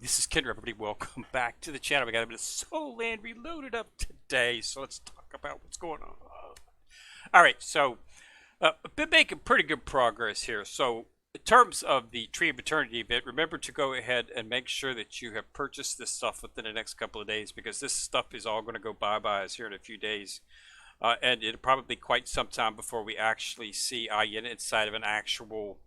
This is Kendra. Everybody, welcome back to the channel. We got a bit of Soul Land Reloaded up today, so let's talk about what's going on. All right, so I've been making pretty good progress here. So in terms of the Tree of Eternity event, remember to go ahead and make sure that you have purchased this stuff within the next couple of days, because this stuff is all going to go bye-bye here in a few days. And it'll probably be quite some time before we actually see Ayin inside of an actual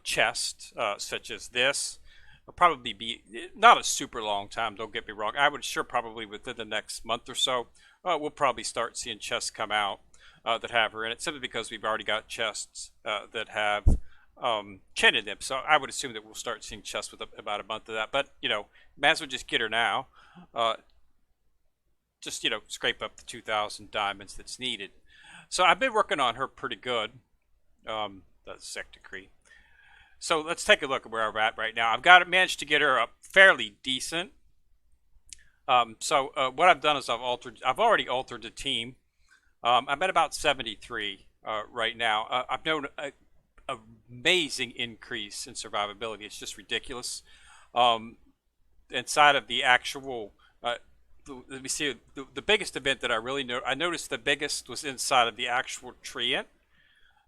chest, such as this. It'll probably be not a super long time, don't get me wrong. I would sure probably within the next month or so, we'll probably start seeing chests come out that have her in it, simply because we've already got chests that have Chen in them. So I would assume that we'll start seeing chests with about a month of that. But, you know, might as well just get her now. Just, you know, scrape up the 2,000 diamonds that's needed. So I've been working on her pretty good. The Sect Decree. So let's take a look at where we're at right now. I've managed to get her up fairly decent. What I've done is I've already altered the team. I'm at about 73 right now. I've known an amazing increase in survivability. It's just ridiculous. Inside of the actual, let me see, the biggest event that I noticed the biggest was inside of the actual treant.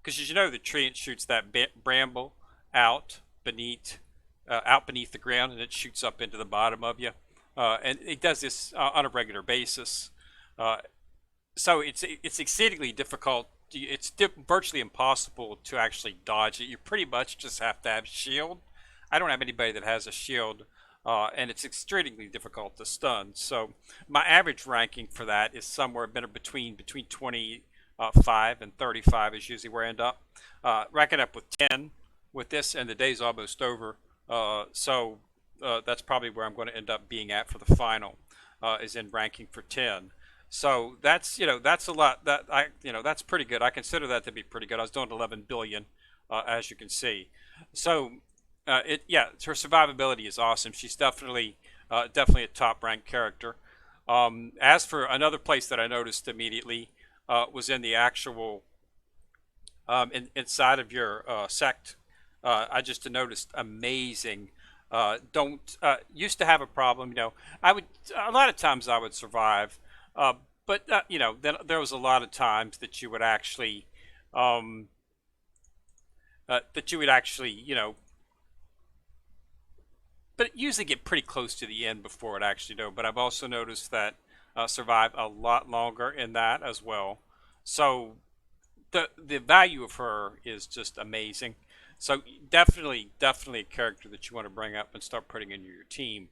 Because as you know, the treant shoots that bramble out beneath the ground, and it shoots up into the bottom of you, and it does this on a regular basis. So it's exceedingly difficult. It's virtually impossible to actually dodge it. You pretty much just have to have shield. I don't have anybody that has a shield, and it's extremely difficult to stun. So my average ranking for that is somewhere between 25 and 35 is usually where I end up. Racking up with 10 with this, and the day's almost over. That's probably where I'm going to end up being at for the final, is in ranking for 10. So that's, you know, that's a lot. That's pretty good. I consider that to be pretty good. I was doing 11 billion, as you can see. So her survivability is awesome. She's definitely a top ranked character. As for another place that I noticed immediately, was in the actual inside of your sect. I just noticed amazing. Used to have a problem. You know, a lot of times I would survive, but you know, then there was a lot of times that you would actually, you know, but usually get pretty close to the end before it actually do. But I've also noticed that survive a lot longer in that as well. So the value of her is just amazing. So definitely a character that you want to bring up and start putting into your team.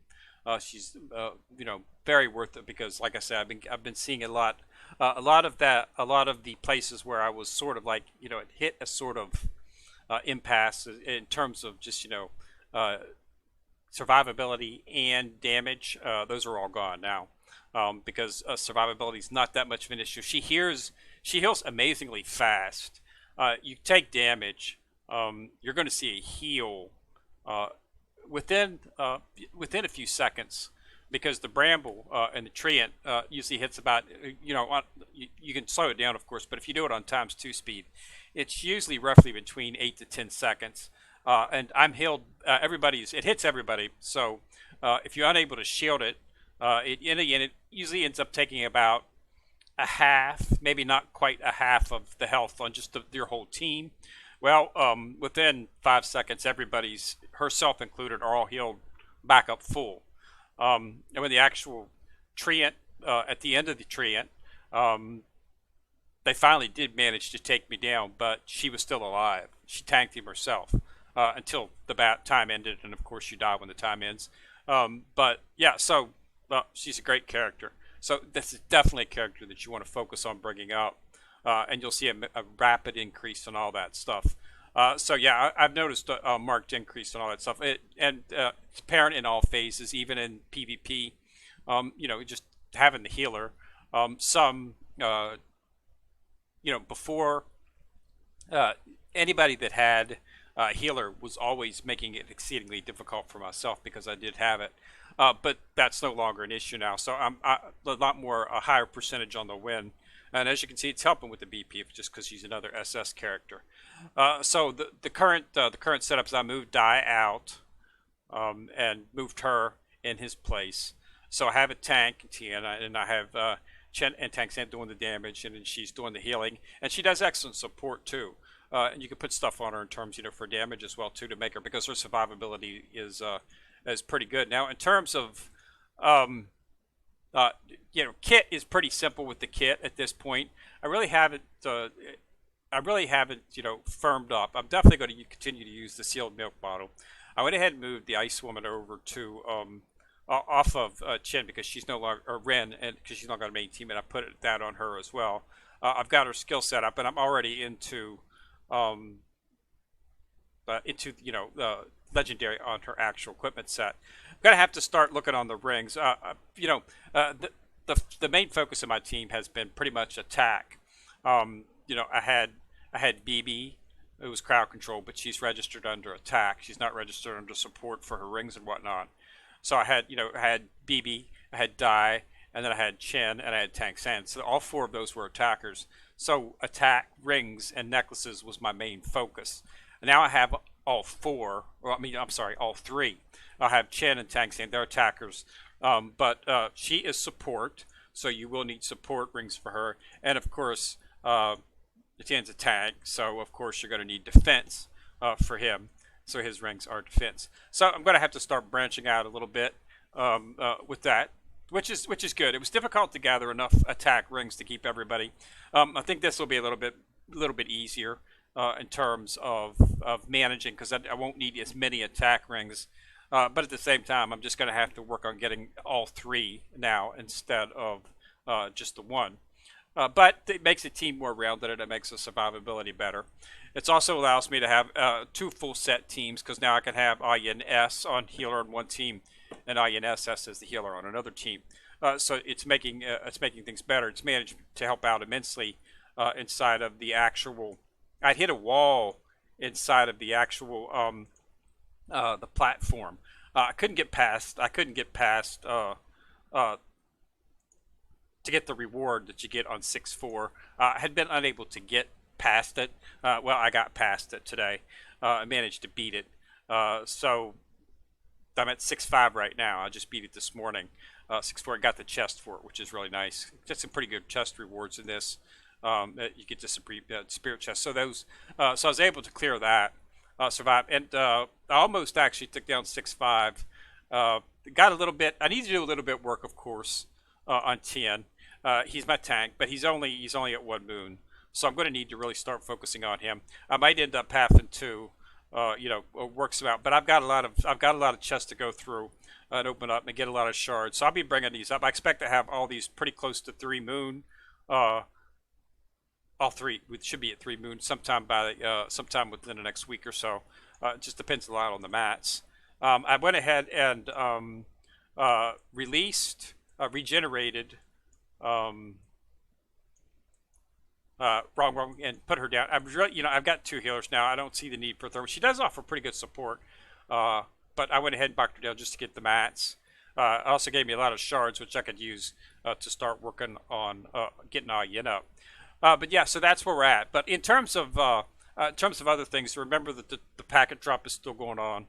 She's you know, very worth it, because like I said, I've been seeing a lot of the places where I was sort of like, you know, it hit a sort of impasse in terms of just, you know, survivability and damage. Those are all gone now, because survivability is not that much of an issue. She heals amazingly fast. You take damage. You're going to see a heal within a few seconds, because the bramble and the treant usually hits about, you know, you can slow it down, of course, but if you do it on ×2 speed, it's usually roughly between 8 to 10 seconds. And I'm healed. It hits everybody. So if you're unable to shield it, it usually ends up taking about a half, maybe not quite a half of the health on just your whole team. Well, within 5 seconds, everybody's, herself included, are all healed back up full. And when the actual treant, at the end of the treant, they finally did manage to take me down, but she was still alive. She tanked him herself until the time ended, and of course you die when the time ends. But yeah, so she's a great character. So this is definitely a character that you want to focus on bringing up. And you'll see a rapid increase in all that stuff. So yeah, I've noticed a marked increase in all that stuff. It's apparent in all phases, even in PvP. You know, just having the healer. You know, before, anybody that had a healer was always making it exceedingly difficult for myself, because I did have it. But that's no longer an issue now. So I'm a higher percentage on the win. And as you can see, it's helping with the BP, just because she's another SS character. So the current setup is I moved Di out, and moved her in his place. So I have a tank, Tiana, and I have Chen and Tank San doing the damage, and then she's doing the healing, and she does excellent support too. And you can put stuff on her in terms, for damage as well too to make her because her survivability is pretty good. Now in terms of um, kit is pretty simple with the kit at this point. I really haven't. I really haven't, firmed up. I'm definitely going to continue to use the sealed milk bottle. I went ahead and moved the Ice Woman over to off of Chin because she's no longer, or Ren, and because she's not going to main team, and I put that on her as well. I've got her skill set up, and I'm already um, into legendary on her actual equipment set. I'm gonna have to start looking on the rings. The main focus of my team has been pretty much attack. I had BB. It was crowd control, but she's registered under attack. She's not registered under support for her rings and whatnot. So I had BB, I had Dai, and then I had Chen, and I had Tank San. So all four of those were attackers. So attack, rings, and necklaces was my main focus. And now I have all four. Well, I'm sorry, all three. I have Chen and Tank San. They're attackers, but she is support. So you will need support rings for her, and of course, Tian's a tank. So of course you're going to need defense for him. So his rings are defense. So I'm going to have to start branching out a little bit with that, which is good. It was difficult to gather enough attack rings to keep everybody. I think this will be a little bit easier in terms of managing because I won't need as many attack rings. But at the same time, I'm just going to have to work on getting all three now instead of just the one. But it makes the team more rounded and it makes the survivability better. It also allows me to have two full set teams because now I can have INS on healer on one team and INSS as the healer on another team. So it's making things better. It's managed to help out immensely inside of the actual. I hit a wall inside of the actual the platform. I couldn't get past. To get the reward that you get on 6-4. I had been unable to get past it. Well, I got past it today. I managed to beat it. So I'm at 6-5 right now. I just beat it this morning. 6-4. I got the chest for it, which is really nice. Got some pretty good chest rewards in this. You get the spirit chest. So so I was able to clear that, survive, and I almost actually took down 6-5. Got a little bit. I need to do a little bit work, of course, on Tien. He's my tank, but he's only at 1 moon, so I'm going to need to really start focusing on him. I might end up having to, work some out, but I've got a lot of chests to go through and open up and get a lot of shards. So I'll be bringing these up. I expect to have all these pretty close to 3 moon. All three, we should be at 3 moon sometime sometime within the next week or so. It just depends a lot on the mats. I went ahead and regenerated. Wrong, and put her down. I've got 2 healers now. I don't see the need for a third. She does offer pretty good support, but I went ahead and knocked her down just to get the mats. It also gave me a lot of shards, which I could use to start working on getting Yin up. But yeah, so that's where we're at. But in terms of other things, remember that the packet drop is still going on.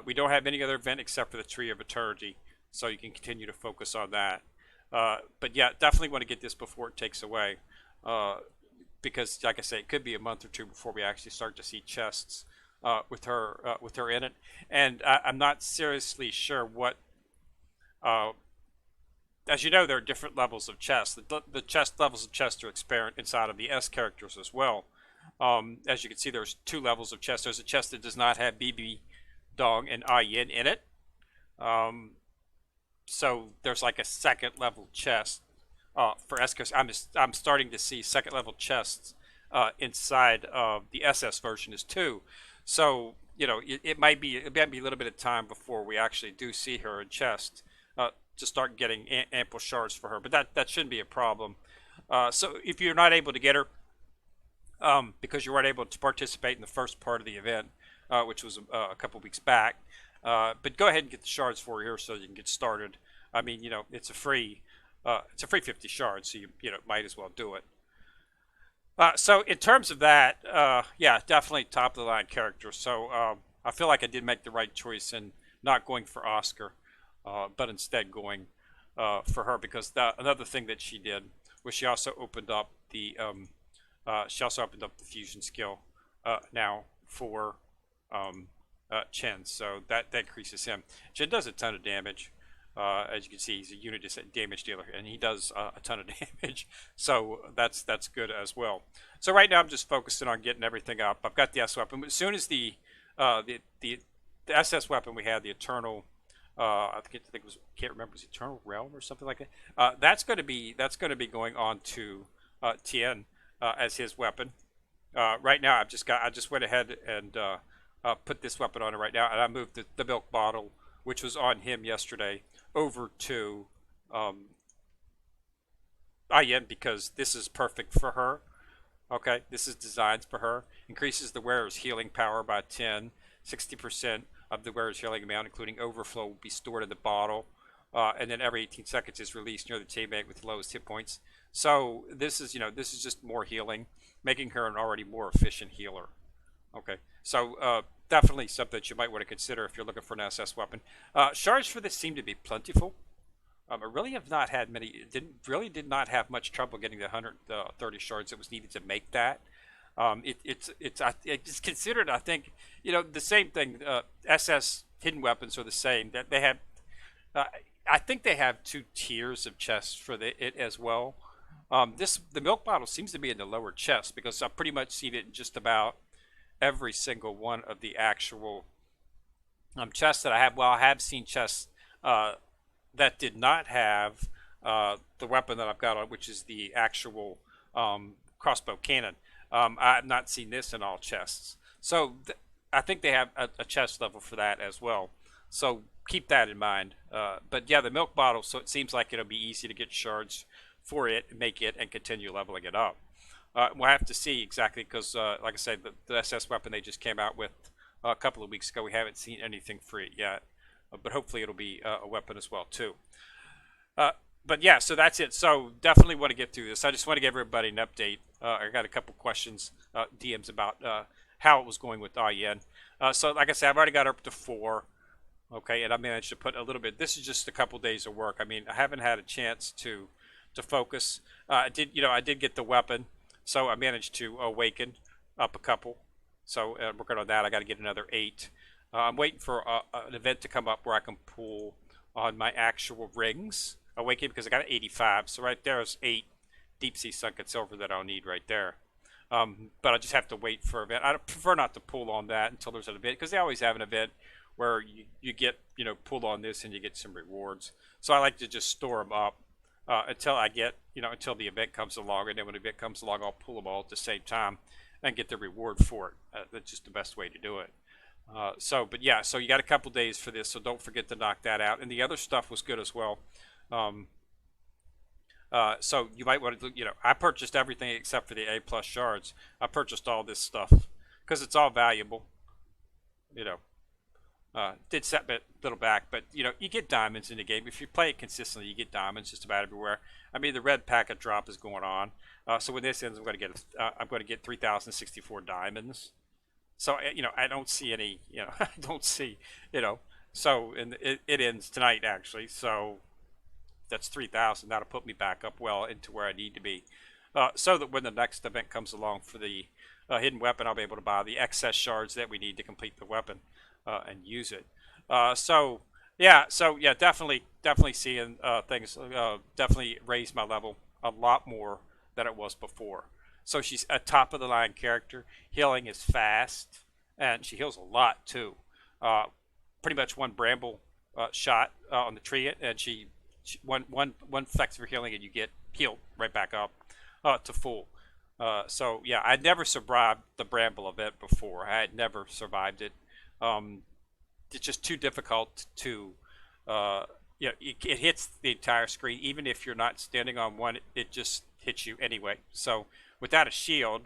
We don't have any other event except for the Tree of Eternity, so you can continue to focus on that. But yeah, definitely want to get this before it takes away, because like I say, it could be a month or 2 before we actually start to see chests with her in it. And I'm not seriously sure what. As you know, there are different levels of chests. The chest levels of chests are experiment inside of the S characters as well. As you can see, there's 2 levels of chests. There's a chest that does not have BB, Dong, and Yin in it. So there's like a second level chest for S characters. I'm starting to see second level chests inside of the SS version is 2. So it might be a little bit of time before we actually do see her in chest. To start getting ample shards for her, but that shouldn't be a problem. So if you're not able to get her because you weren't able to participate in the first part of the event, which was a couple weeks back, but go ahead and get the shards for her here so you can get started. I mean, it's a free 50 shards, so you might as well do it. So in terms of that, yeah, definitely top of the line character. So I feel like I did make the right choice in not going for Oscar. but instead going for her because another thing that she did was she also opened up the fusion skill now for um, Chen, so that increases him. Chen does a ton of damage. As you can see, he's a unit damage dealer, and he does a ton of damage. So that's good as well. So right now I'm just focusing on getting everything up. I've got the S weapon. But as soon as the SS weapon we had, the Eternal, I think it was can't remember, it was Eternal Realm or something like that. That's going to be going on to Tien as his weapon. Right now I just went ahead and put this weapon on it right now, and I moved the milk bottle, which was on him yesterday, over to Ayen because this is perfect for her. Okay, this is designed for her. Increases the wearer's healing power by 10. 60% of the wearer's healing amount, including overflow, will be stored in the bottle. And then every 18 seconds is released near the teammate with the lowest hit points. So this is just more healing, making her an already more efficient healer. Okay, so definitely something that you might want to consider if you're looking for an SS weapon. Shards for this seem to be plentiful. I really have not had many. Did not have much trouble getting the 130 shards that was needed to make that. It's considered. I think the same thing. SS hidden weapons are the same. That they have. Uh, I think they have two tiers of chests for it as well. The milk bottle seems to be in the lower chest because I've pretty much seen it in just about every single one of the actual chests that I have. Well, I have seen chests that did not have the weapon that I've got on, which is the actual crossbow cannon. I have not seen this in all chests. So I think they have a chest level for that as well. So keep that in mind. But yeah, the milk bottle, so it seems like it'll be easy to get shards for it, make it, and continue leveling it up. We'll have to see exactly because, like I said, the SS weapon they just came out with a couple of weeks ago, we haven't seen anything for it yet. But hopefully it'll be a weapon as well, too. But yeah, so that's it. So definitely want to get through this. I just want to give everybody an update. I got a couple questions, DMs about how it was going with Ayen. So like I said, I've already got up to 4. Okay, and I managed to put a little bit. This is just a couple days of work. I mean, I haven't had a chance to focus. I did get the weapon, so I managed to awaken up a couple. So working on that, I got to get another 8. I'm waiting for an event to come up where I can pull on my actual rings awaken because I got 85. So right there is 8 deep sea sunken silver that I'll need right there. But I just have to wait for an event. I prefer not to pull on that until there's an event because they always have an event where you get pulled on this and you get some rewards. So I like to just store them up until I get until the event comes along, and then when the event comes along, I'll pull them all at the same time and get the reward for it. That's just the best way to do it. But yeah, so you got a couple days for this, so don't forget to knock that out. And the other stuff was good as well. So you might want to, I purchased everything except for the A plus shards. I purchased all this stuff because it's all valuable. Did set a little back, but you get diamonds in the game. If you play it consistently, you get diamonds just about everywhere. I mean, the red packet drop is going on. So when this ends, I'm going to get 3,064 diamonds. So I don't see any. I don't see. So and it ends tonight actually. So that's 3,000. That'll put me back up well into where I need to be. So that when the next event comes along for the hidden weapon, I'll be able to buy the excess shards that we need to complete the weapon and use it. So yeah, definitely seeing things definitely raise my level a lot more than it was before. So she's a top of the line character. Healing is fast, and she heals a lot too. Pretty much one bramble shot on the tree, and she one flex for healing, and you get healed right back up to full. So yeah, I'd never survived the bramble event before. I had never survived it. It's just too difficult to it hits the entire screen. Even if you're not standing on one, it just hits you anyway. So without a shield,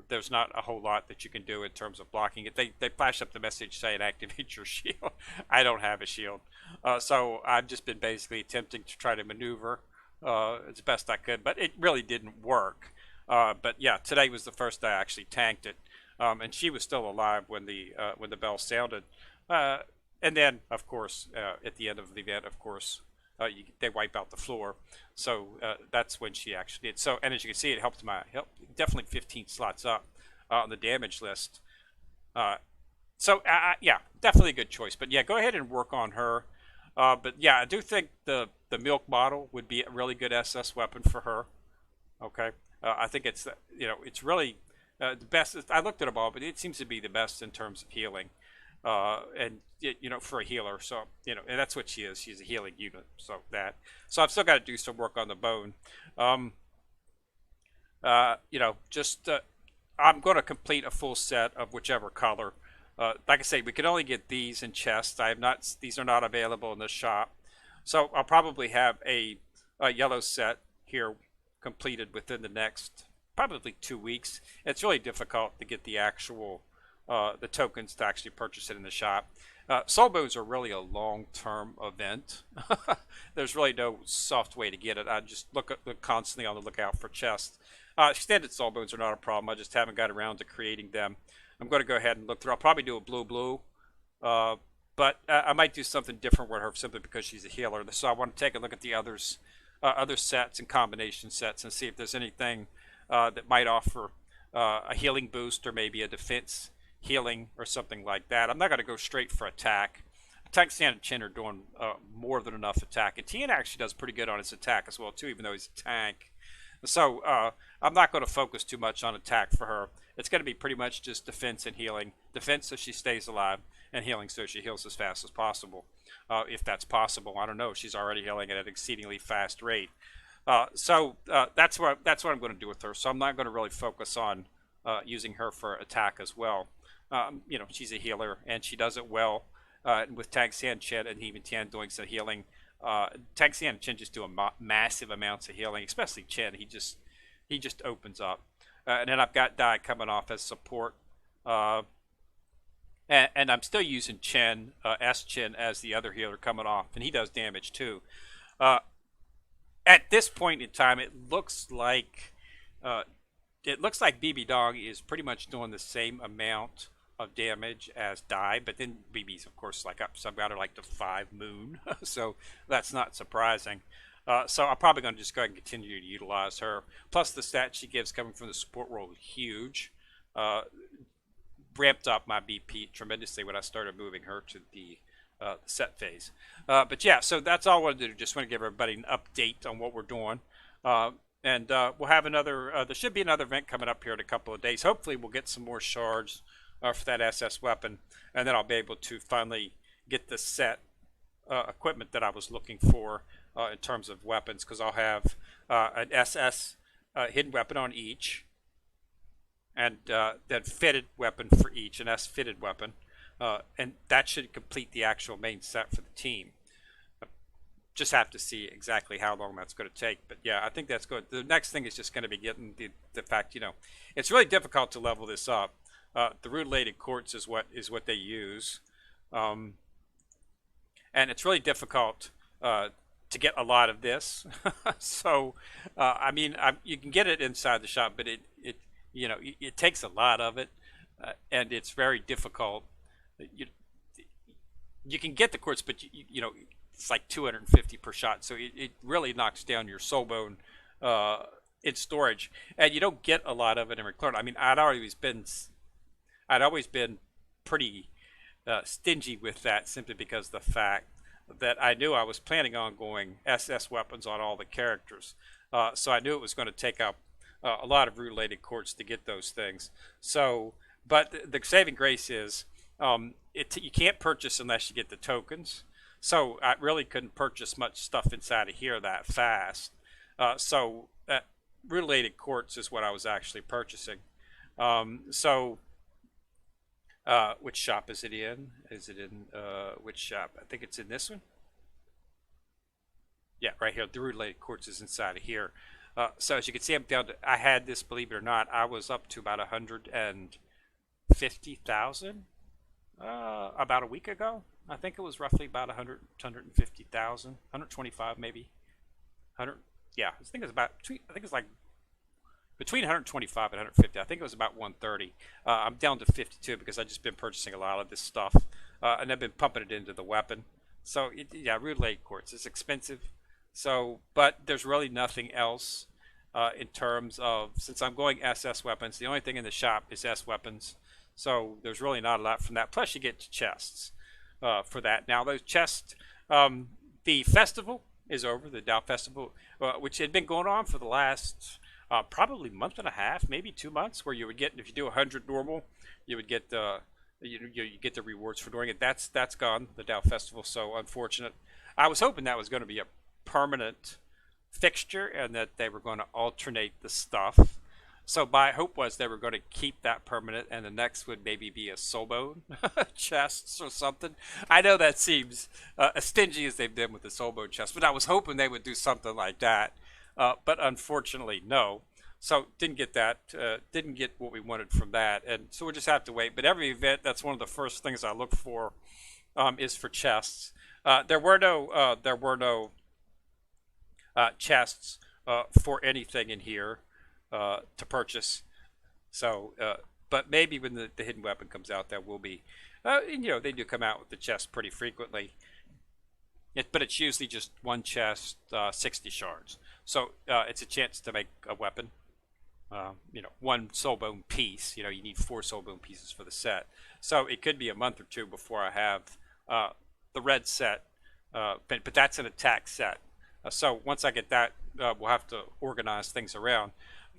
there's not a whole lot that you can do in terms of blocking it. They flash up the message saying activate your shield. I don't have a shield, so I've just been basically attempting to try to maneuver as best I could, but it really didn't work. But yeah, today was the first day I actually tanked it, and she was still alive when the bell sounded. And then, of course, at the end of the event, of course, they wipe out the floor. So that's when she actually did. So, and as you can see, it helped definitely 15 slots up on the damage list. Uh, yeah, definitely a good choice. But yeah, go ahead and work on her. But yeah, I do think the milk bottle would be a really good SS weapon for her. Okay, I think it's it's really the best. I looked at them all, but it seems to be the best in terms of healing, and for a healer. So and that's what she is. She's a healing unit. So I've still got to do some work on the bone. Um, just I'm going to complete a full set of whichever color. Like I say, we can only get these in chests. I have not; these are not available in the shop. So I'll probably have a yellow set here completed within the next probably 2 weeks. It's really difficult to get the actual the tokens to actually purchase it in the shop. Soul bones are really a long-term event. There's really no soft way to get it. I just look constantly on the lookout for chests. Extended soul bones are not a problem. I just haven't got around to creating them. I'm going to go ahead and look through. I'll probably do a blue, uh, but I might do something different with her simply because she's a healer. So I want to take a look at the other sets and combination sets and see if there's anything that might offer a healing boost or maybe a defense healing or something like that. I'm not going to go straight for attack. Attack, Sand, and Chin are doing more than enough attack. And Tien actually does pretty good on his attack as well, too, even though he's a tank. So I'm not going to focus too much on attack for her. It's going to be pretty much just defense and healing. Defense so she stays alive, and healing so she heals as fast as possible. If that's possible, I don't know. She's already healing at an exceedingly fast rate. That's what I'm going to do with her. So I'm not going to really focus on using her for attack as well. She's a healer and she does it well. With Tang San Chen and even Tian doing some healing, Tang San and Chen just do massive amounts of healing, especially Chen. He just opens up. And then I've got Dai coming off as support. Uh, and I'm still using Chen, S Chen as the other healer coming off, and he does damage too. Uh, at this point in time, uh, it looks like BB Dog is pretty much doing the same amount of damage as Dai, but then BB's of course like up some got her like to 5 moon, so that's not surprising. So I'm probably going to just go ahead and continue to utilize her. Plus the stats she gives coming from the support role is huge. Uh, Ramped up my BP tremendously when I started moving her to the set phase. But yeah, so that's all I wanted to do. Just want to give everybody an update on what we're doing. Uh, and we'll have there should be another event coming up here in a couple of days. Hopefully we'll get some more shards for that SS weapon. And then I'll be able to finally get the set equipment that I was looking for in terms of weapons. Because I'll have an SS hidden weapon on each. And then fitted weapon for each, an S fitted weapon. And that should complete the actual main set for the team. Just have to see exactly how long that's going to take. But yeah, I think that's good. The next thing is just going to be getting the fact, it's really difficult to level this up. The rutilated quartz is what they use. And it's really difficult to get a lot of this. So, I mean, you can get it inside the shop, but it takes a lot of it, and it's very difficult. You can get the quartz, but it's like 250 per shot, so it really knocks down your soul bone in storage, and you don't get a lot of it in return. I mean, I'd always been pretty stingy with that, simply because of the fact that I knew I was planning on going SS weapons on all the characters, so I knew it was going to take up a lot of related quartz to get those things. So, but the saving grace is you can't purchase unless you get the tokens. So I really couldn't purchase much stuff inside of here that fast. So related quartz is what I was actually purchasing. Which shop is it in? Is it in which shop? I think it's in this one. Yeah, right here. The related quartz is inside of here. So as you can see, I'm down to, I had this, believe it or not, I was up to about 150,000 about a week ago. I think it was roughly about 150,000, 125 maybe. 100, yeah, I think it's like between 125 and 150. I think it was about 130. I'm down to 52 because I've just been purchasing a lot of this stuff and I've been pumping it into the weapon. So yeah, Rudelaid Quartz is expensive. So, but there's really nothing else in terms of, since I'm going SS weapons, the only thing in the shop is S weapons. So there's really not a lot from that. Plus you get chests for that. Now those chests, the festival is over, the Dow Festival, which had been going on for the last probably month and a half, maybe 2 months, where you would get, if you do 100 normal, you would get you get the rewards for doing it. That's gone, the Dow Festival. So unfortunate. I was hoping that was going to be a permanent fixture and that they were going to alternate the stuff. So my hope was they were going to keep that permanent, and the next would maybe be a Soulbone chests or something. I know that seems as stingy as they've been with the Soulbone chest, but I was hoping they would do something like that. But unfortunately, no. So didn't get that. Didn't get what we wanted from that, and so we'll just have to wait. But every event, that's one of the first things I look for, is for chests. There were no chests for anything in here to purchase. So, but maybe when the hidden weapon comes out, that will be. And, they do come out with the chest pretty frequently. But it's usually just one chest, 60 shards. So it's a chance to make a weapon. One soulbone piece. You need 4 soulbone pieces for the set. So it could be a month or two before I have the red set. But that's an attack set. So once I get that, we'll have to organize things around.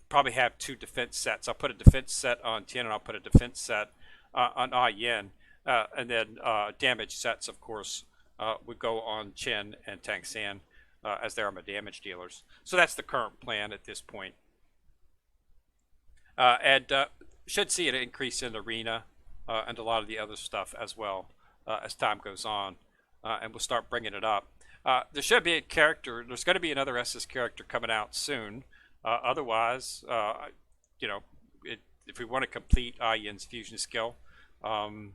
Probably have 2 defense sets. I'll put a defense set on Tien, and I'll put a defense set on Ah Yin. And then damage sets, of course, would go on Chen and Tang San as they are my damage dealers. So that's the current plan at this point. And should see an increase in arena and a lot of the other stuff as well as time goes on. And we'll start bringing it up. There should be a character. There's going to be another SS character coming out soon. Otherwise, if we want to complete Ah Yin's fusion skill, we're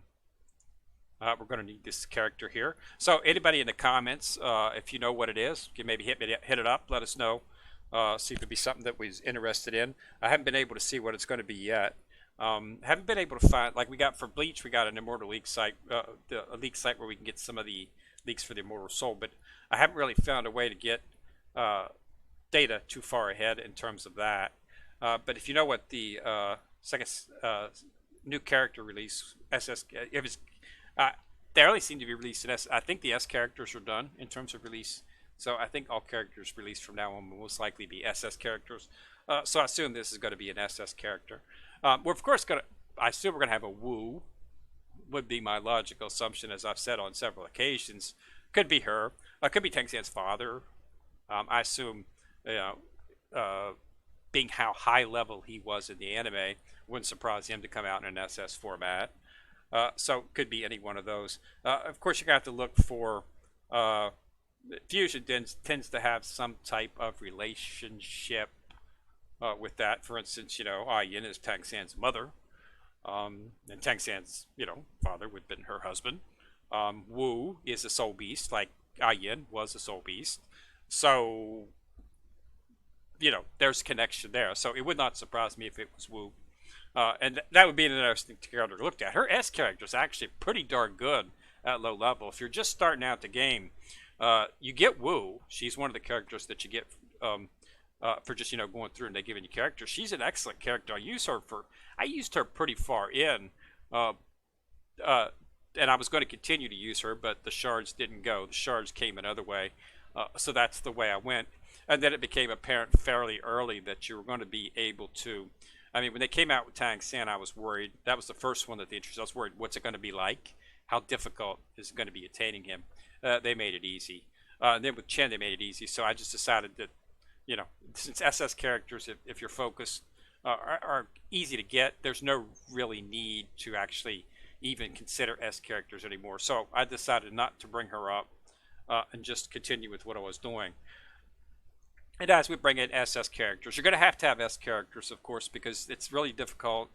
going to need this character here. So anybody in the comments, if you know what it is, you can maybe hit it up. Let us know. See if it'd be something that we're interested in. I haven't been able to see what it's going to be yet. Haven't been able to find, like we got for Bleach, we got an Immortal League site, a league site where we can get some of the leaks for the Immortal Soul, but I haven't really found a way to get data too far ahead in terms of that. But if you know what the second new character release, SS, if it's, they only seem to be released in S. I think the S characters are done in terms of release. So I think all characters released from now on will most likely be SS characters. So I assume this is going to be an SS character. We're of course going to, I assume we're going to have a Wu, would be my logical assumption, as I've said on several occasions. Could be her. Could be Tang San's father. I assume, being how high level he was in the anime, wouldn't surprise him to come out in an SS format. So could be any one of those. Of course, you're going to have to look for Fusion tends to have some type of relationship with that. For instance, Ah Yin is Tang San's mother, and Tang San's father would have been her husband. Wu is a soul beast, like Ah Yin was a soul beast. So there's a connection there. So it would not surprise me if it was Wu. And that would be an interesting character to look at. Her S character is actually pretty darn good at low level. If you're just starting out the game, you get Wu. She's one of the characters that you get for just going through and they giving you characters. She's an excellent character. I used her pretty far in, and I was going to continue to use her, but the shards didn't go. The shards came another way, so that's the way I went. And then it became apparent fairly early that you were going to be able to. I mean, when they came out with Tang San, I was worried. That was the first one that they introduced. I was worried, what's it going to be like? How difficult is it going to be attaining him? They made it easy. And then with Chen, they made it easy. So I just decided that, since SS characters, if you're focused, are easy to get, there's no really need to actually even consider S characters anymore. So I decided not to bring her up and just continue with what I was doing. And as we bring in SS characters, you're going to have S characters, of course, because it's really difficult.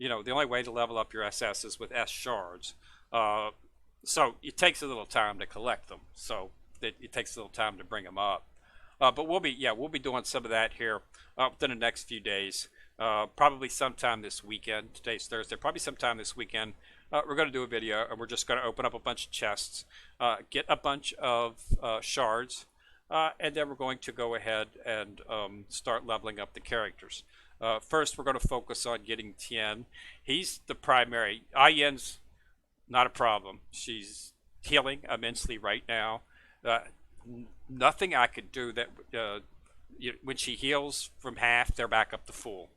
The only way to level up your SS is with S shards. So it takes a little time to collect them. So it takes a little time to bring them up. But we'll be doing some of that here within the next few days. Probably sometime this weekend. Today's Thursday. Probably sometime this weekend we're going to do a video, and we're just going to open up a bunch of chests, get a bunch of shards, and then we're going to go ahead and start leveling up the characters. First, we're going to focus on getting Tien. He's the primary. Ayen's not a problem. She's healing immensely right now. Uh, Nothing I could do that when she heals from half, they're back up to full.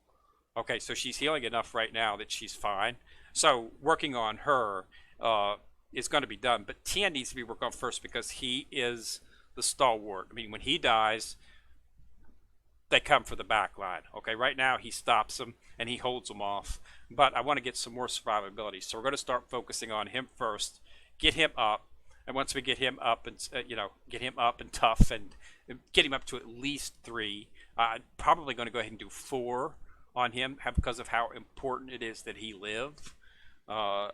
Okay, so she's healing enough right now that she's fine. So working on her is going to be done, but Tien needs to be worked on first because he is the stalwart. I mean, when he dies, they come for the back line. Okay, right now he stops them and he holds them off, but I want to get some more survivability, so we're going to start focusing on him first, get him up, and once we get him up and get him up and tough and get him up to at least 3, I'm probably going to go ahead and do 4 on him because of how important it is that he live. Uh,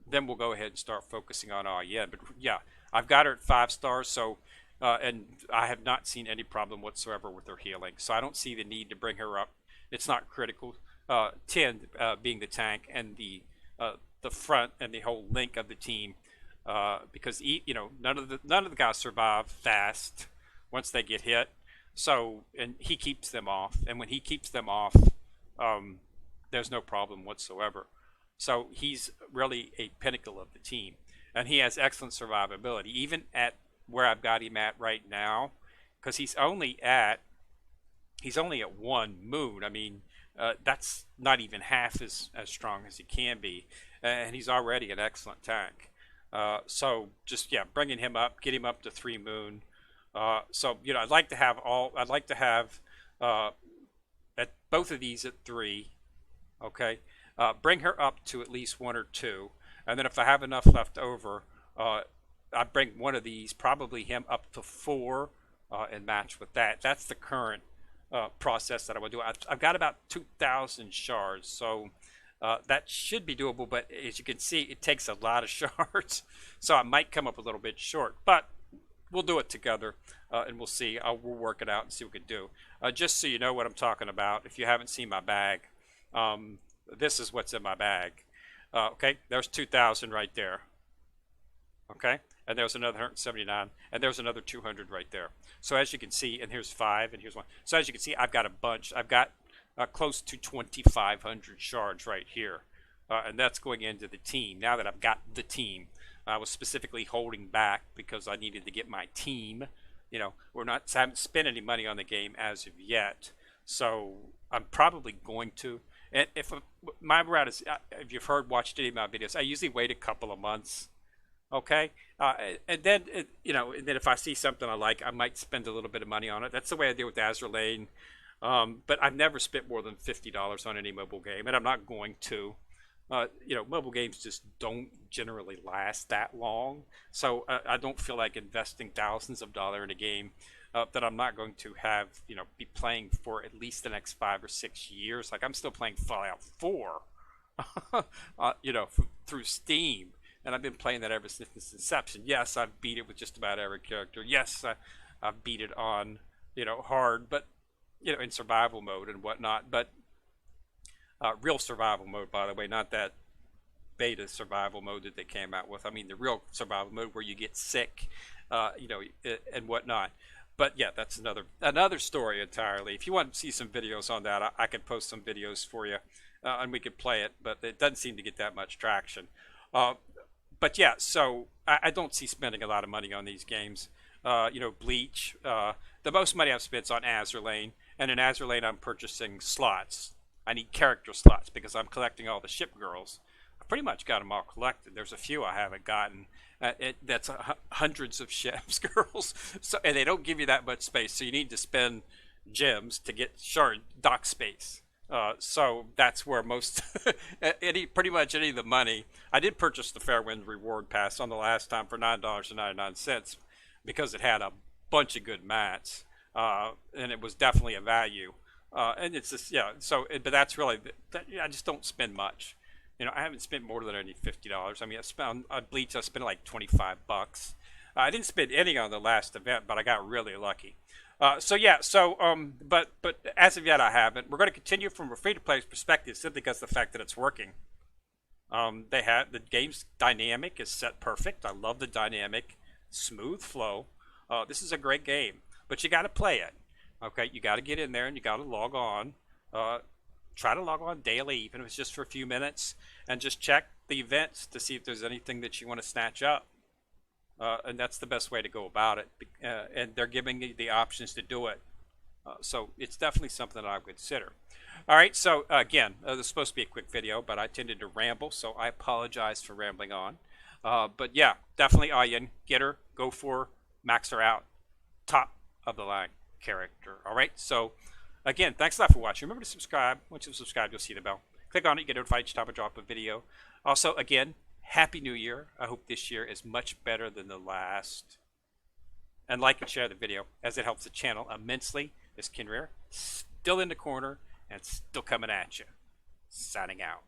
then we'll go ahead and start focusing on Ayen. But yeah, I've got her at 5 stars, so and I have not seen any problem whatsoever with her healing, so I don't see the need to bring her up. It's not critical. Tien being the tank and the front and the whole link of the team, because none of the guys survive fast once they get hit. So and he keeps them off, and when he keeps them off, there's no problem whatsoever. So he's really a pinnacle of the team, and he has excellent survivability, even at where I've got him at right now, because he's only at 1 moon. I mean, that's not even half as strong as he can be, and he's already an excellent tank. So just bringing him up, get him up to 3 moon. So I'd like to have at both of these at 3. Okay, bring her up to at least 1 or 2, and then if I have enough left over, I bring one of these, probably him, up to 4, and match with that. That's the current process that I would do. I've got about 2,000 shards, so that should be doable. But as you can see, it takes a lot of shards, so I might come up a little bit short. But we'll do it together, and we'll see. We'll work it out and see what we can do. Just so you know what I'm talking about, if you haven't seen my bag, this is what's in my bag. Okay, there's 2,000 right there. Okay, and there's another 179, and there's another 200 right there. So as you can see, and here's 5, and here's 1. So as you can see, I've got a bunch. I've got close to 2,500 shards right here, and that's going into the team. Now that I've got the team, I was specifically holding back because I needed to get my team. I haven't spent any money on the game as of yet, so I'm probably going to. And if my route is, if you've watched any of my videos, I usually wait a couple of months. Okay, and then and then if I see something I like, I might spend a little bit of money on it. That's the way I deal with Azur Lane. But I've never spent more than $50 on any mobile game, and I'm not going to. Mobile games just don't generally last that long, so I don't feel like investing thousands of dollars in a game that I'm not going to have, be playing for at least the next 5 or 6 years. Like, I'm still playing Fallout 4, through Steam. And I've been playing that ever since its inception. Yes, I've beat it with just about every character. Yes, I've beat it on, hard, but, in survival mode and whatnot. But real survival mode, by the way, not that beta survival mode that they came out with. I mean, the real survival mode where you get sick, and whatnot. But yeah, that's another story entirely. If you want to see some videos on that, I could post some videos for you, and we could play it. But it doesn't seem to get that much traction. But yeah, so I don't see spending a lot of money on these games. Bleach. The most money I've spent is on Azur Lane, and in Azur Lane I'm purchasing slots. I need character slots because I'm collecting all the ship girls. I pretty much got them all collected. There's a few I haven't gotten. That's hundreds of ships girls, and they don't give you that much space, so you need to spend gems to get shard dock space. So that's where most, pretty much any of the money. I did purchase the Fairwind Reward Pass on the last time for $9.99 because it had a bunch of good mats, and it was definitely a value. And it's just but that's really I just don't spend much. I haven't spent more than any $50. I mean, I spent on Bleach. I spent like $25. I didn't spend any on the last event, but I got really lucky. But as of yet I haven't. We're going to continue from a free-to-play perspective simply because of the fact that it's working. They have the game's dynamic is set perfect. I love the dynamic, smooth flow. This is a great game, but you got to play it. Okay, you got to get in there and you got to log on. Uh, Try to log on daily, even if it's just for a few minutes, and just check the events to see if there's anything that you want to snatch up. And that's the best way to go about it. And they're giving you the options to do it. So it's definitely something that I would consider. All right, so again, this is supposed to be a quick video, but I tended to ramble, so I apologize for rambling on. But yeah, definitely Ayin, get her, go for, max her out, top of the line character. All right, so again, thanks a lot for watching. Remember to subscribe. Once you subscribe, you'll see the bell. Click on it, you get notified each time I drop a video. Also, again, Happy New Year. I hope this year is much better than the last. And like and share the video as it helps the channel immensely. This Ken Rear, still in the corner and still coming at you. Signing out.